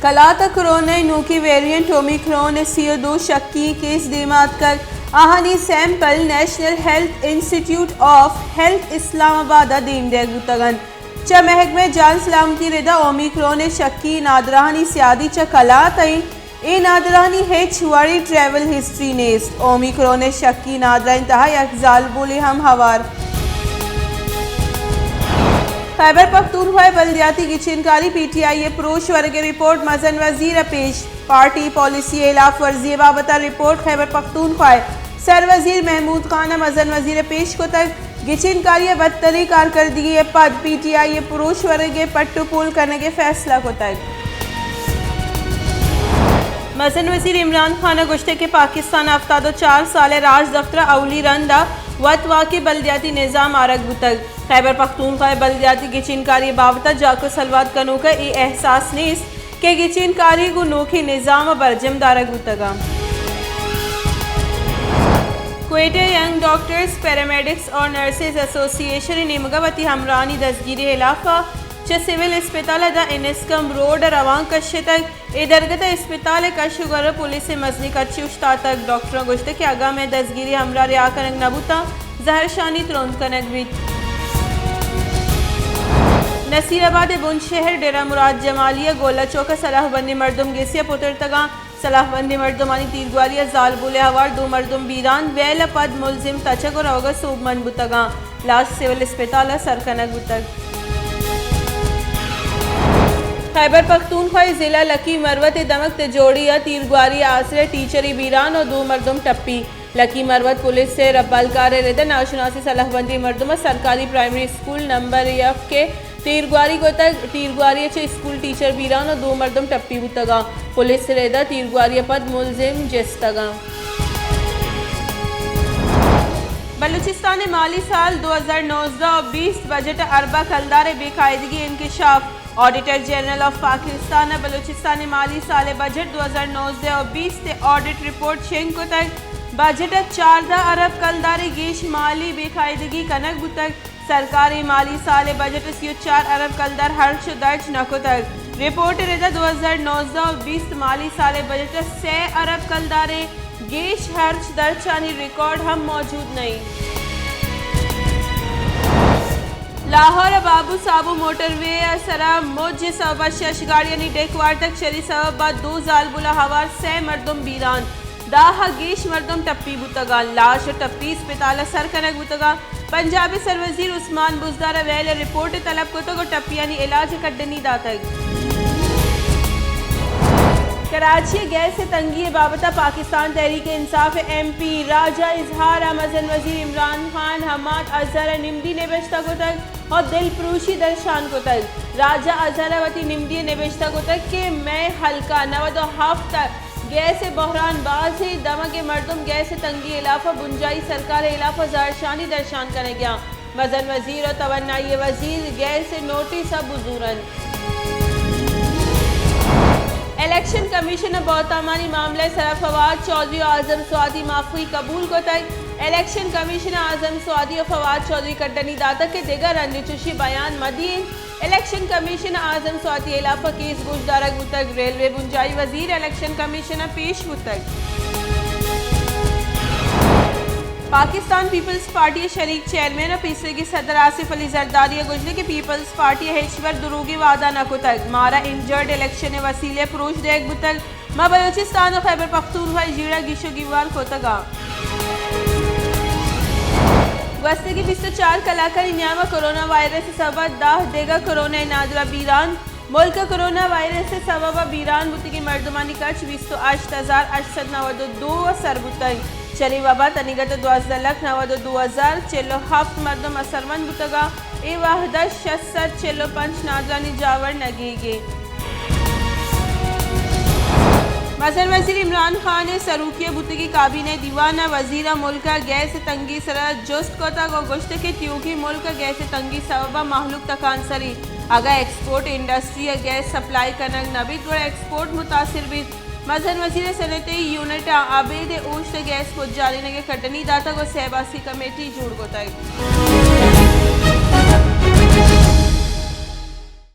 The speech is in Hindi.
कला तक कोरोना नूकी वेरिएंट ओमिक्रॉन CO2 शक्की केस दीमात कर आहनी sample national health institute of health Islamabad दीन देगुतगन च महकमे जान सलामती रिदा ओमिक्रॉन शक्की नादरानी सियादी च कला तई ए नादरानी हेच वारी ट्रैवल हिस्ट्री नेस्ट ओमिक्रॉन शक्की नादरा इंतहा यकजाल बोले हम हवार खैबर पख्तूनख्वा बल्दियाती की चिनकारी PTI प्रोश वर्ग रिपोर्ट मजन वजीर पेश पार्टी पॉलिसी खिलाफ वर्जी बाबता रिपोर्ट खैबर पख्तूनख्वा सर वजीर महमूद खान मजन वजीर पेश को तक गिचिनकारी बदतरी कारकर्दगी पद PTI प्रोश वर्ग पट्टू पोल करने के फैसला को तक मजन वजीर इमरान खान गुश्ते के पाकिस्तान अफ्तादो 4 साल राज दफ्तर अवली रंदा वतवा के बल्दियाती निज़ाम आरग बुतक खैबर पख्तूनख्वा बल्दियाती गिचिनकारी बाबता जाको सलवात कनू का ये एहसास नीस के गिचिनकारी को नोखी निज़ाम बरजम दारग बुतगा क्वेटे यंग डॉक्टर्स पैरामेडिक्स और नर्सेज एसोसिएशन निमगवती हमरानी दसगिरी इलाफा च सिविल अस्पताल द इनस्कम रोड रवान कश्य तक इधरगत अस्पताल कशुगर पुलिस मजनी कच्ची उश्ता तक डॉक्टरों गुश्ते के आगा में दसगिरी हमरा रिया कनक नबूता जहरशानी तुरंत कनक भी नसीराबाद बुंदशहर डेरा मुराद जमालिया गोला चौका सलाहबंदी मर्दुम गेसिया पुत्र तगा सलाहबंदी मर्दुमानी तीरग्वालिया जाल बुले हवार 2 मर्दुम बीरान वेल पद मुलजिम तचक और अवगा सूबमन बुतगा लाश सिविल अस्पताल सरकनक बुतग खैबर पख्तूनख्वा जिला लकी मरवत दमक तजोड़िया तीरग्वारी आसरे टीचरी बीरान और 2 मर्दुम टप्पी लकी मरवत पुलिस से रब्बालकार रिदा नाशनासी सलाहबंदी मर्दुम सरकारी प्राइमरी स्कूल नंबर F के तीरग्वारी को तक तीरग्वारी स्कूल टीचर बीरान और 2 मर्दुम टप्पी बुतगा पुलिस से रेदा तीरग्वारी पद मुलजिम जिस्तगा बलूचिस्तान माली साल 2019-20 बजट अरबा कलदार बेकायदगी इंकशाफ auditor general of Pakistan Balochistan माली साल बजट 2019-20 ते ऑडिट रिपोर्ट शेंग को तक बजट 14 अरब कलदारी गेश माली बेकायदगी कनक बुतक सरकारी माली साल बजट 4 अरब कलदार हर्ष दर्ज नको तक रिपोर्ट रेदा 2019-20 माली साल बजट 6 अरब कलदारे गेश हर्ष दर्ज यानी रिकॉर्ड हम मौजूद नहीं लाहौर बाबू साबू मोटरवे सरा मुझ सबब शश गाड़ियानी डेकवार तक शरी सबब बाद 2 जाल बुला हवार 6 मर्दुम बीरान दाह गेश मर्दुम टप्पी बुतगा लाश टप्पी अस्पताल सरकनक बुतगा पंजाबी सरवजीर उस्मान बुजदार वेल रिपोर्ट तलब को तो टप्पी यानी इलाज कड्डनी दातक कराची गैस से तंगी बाबता पाकिस्तान तहरीक इंसाफ MP राजा इजहार मजन वजीर इमरान खान हमाद अजहर निम्दी नेबेश्ता को तक और दिल प्रूशी दर्शान को तक राजा अजहरावती निम्दी नेबेश्ता को तक के मैं हल्का नवद हफ्ता गैस बहरान बाज ही दमा के मर्दुम गैस तंगी इलाफा बुंजाई सरकार इलाफा जहरशानी दर्शान करे गया मजन वजीर और तवन्नाई वजीर गैस नोटिस बुजूरन इलेक्शन कमीशन बहुतामानी मामले सरा फवाद चौधरी और आजम स्वादी माफी कबूल को तक इलेक्शन कमीशन आजम स्वादी और फवाद चौधरी कड्डनी दाता के दिगर अंदिचुशी बयान मदीन इलेक्शन कमीशन आजम स्वादी इलाफा केस गुजदारक बुतक रेलवे बुंजाई वजीर इलेक्शन कमीशन पेश बुतक पाकिस्तान पीपल्स पार्टी शरीक चेयरमैन और पीसरे की सदर आसिफ अली जरदारी गुजरे की पीपल्स पार्टी हेचवर दुरूगी वादा नको तक मारा इंजर्ड इलेक्शन वसीले प्रोश देख बुतक मा बलूचिस्तान और खैबर पख्तूनख्वा जीरा गिशो गिवार को तगा वस्ते की 24 कलाकार इन्यामा कोरोना वायरस से सबब दाह देगा कोरोना नादरा बीरान मुल्क कोरोना वायरस से सबब बीरान बुती की मर्दमानी कच 28,892 सरबुतक चली वबा तनिगत 12,92,000 चेलो हफ्त मर्दम असरमंद बुतगा ए वाहदा 66 चेलो पंच नादरानी जावर नगीगे मजर वजीर इमरान खान ने सरूकिया बुतगी काबीने दीवाना वजीरा मुल्क गैस तंगी सरा जुस्त को तक गुश्त के त्योगी मुल्क गैस तंगी सबबा माहलूक तकान सरी अगर एक्सपोर्ट इंडस्ट्री गैस सप्लाई कनक नबीद गोड़ एक्सपोर्ट मुतासिर भी मजहर वजीर सनत यूनिट आबेद ओश्त गैस को जारी नगे कटनी दाता को सहबासी कमेटी जुड़ को तय